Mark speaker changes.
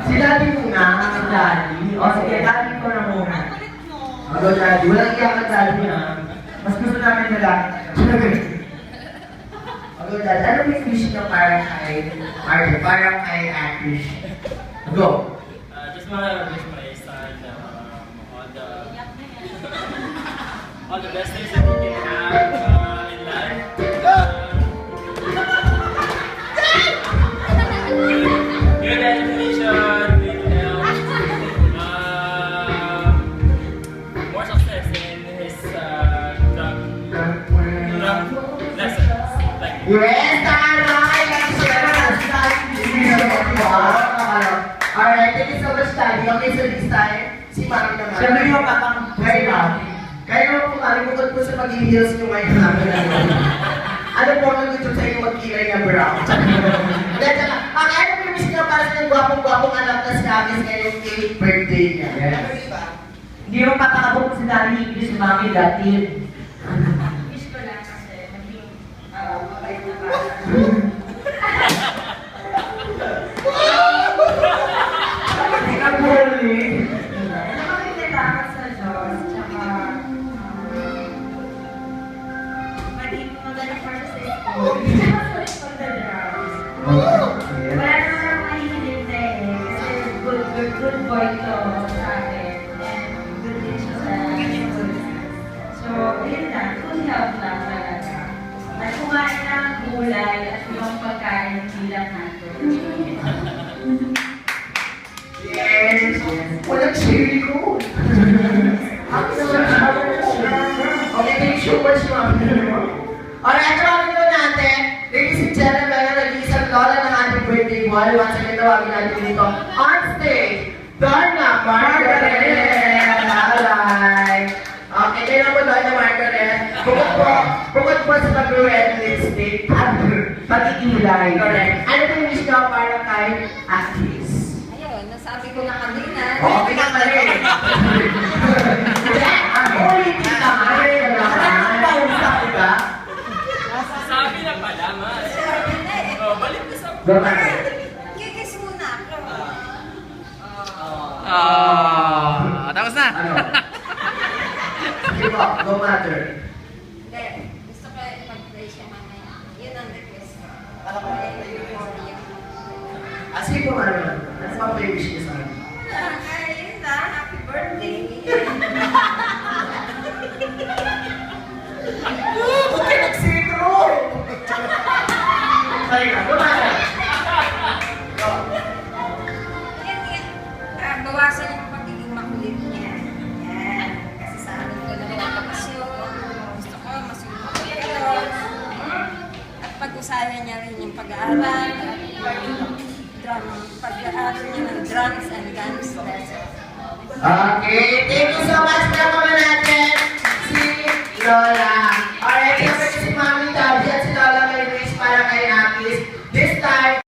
Speaker 1: Si Daddy muna. Si Daddy. O sige, Daddy ko na muna. Hello, Daddy. Walang iyakan, Daddy, ha? Mas gusto namin na lang. Hello, Daddy. Ano yung wish niyo para kay Atrish? Go.
Speaker 2: Just wanna wish my son all the best things that he can have in life. Good education, good health, more success in his drug lessons. Like,
Speaker 1: Yes, taray! Alright, thank you so much, Daddy. Okay, so this time, si Mami naman. Siyempre yung kapang kay Mami. Kaya naman po kami, bukod po sa pag-heels nyo ngayon namin. Ano po ang nag-gusto sa inyo magkilay na brown? Dahil saka, ang ano po yung wish niya para sa yung gwapong-gwapong anak na si Agnes ngayong 8th birthday niya. Yes. Hindi mo patakabok si Daddy, hindi si Mami dati.
Speaker 3: Wish ko lang kasi maging mabait na bata.
Speaker 1: Hindi ka bully.
Speaker 3: Nakakilala sa Diyos, tsaka maging magaling para sa school. Tsaka sa pagdadrops. Wala naman ang mahihilig na kasi good boy to sa akin. And good din siya sa school. So, yun lang. Good health lang talaga. At kumain ng gulay at ibang pagkain bilang natin.
Speaker 1: Yes. Walang cherry ko. Okay, thank you so much, Mami. Alright, tawagin po natin. Ladies and gentlemen, nag-iisang lola ng ating birthday boy. Once again, tawagin natin dito. On stage, Darna Margaret. Alright. Okay, kailan po Darna Margaret. Bukod po sa pag-red lipstick at pag-iilay. Correct. Ano po yung wish ko para kay actress?
Speaker 4: Ayun, nasabi ko na kanina.
Speaker 1: Oo, pinakali. Ang ulit ka nga. Ano ba usap ko ba?
Speaker 2: sabi na pala, mas. Oh, balik na sa...
Speaker 4: Kikis muna ako.
Speaker 5: Tapos na.
Speaker 1: Ano? Sige po, go mother.
Speaker 4: Hindi, gusto ko ipag-pray siya mamaya. Yun ang request ko.
Speaker 1: Sige po, mother. Ano pa may wish niyo sa akin?
Speaker 4: Ayun na, happy birthday.
Speaker 1: Huwag kayo nagsitro! Sige ka, go mother.
Speaker 4: Bawasan yung pagiging makulit niya. Yan. Kasi sa amin ko na kapasyon. Gusto ko, masunod ko yun. At pag-usayan niya rin yung pag-aaral. At pag-aaral niya ng drums and dance lessons.
Speaker 1: Okay, thank you so much na naman natin si Lola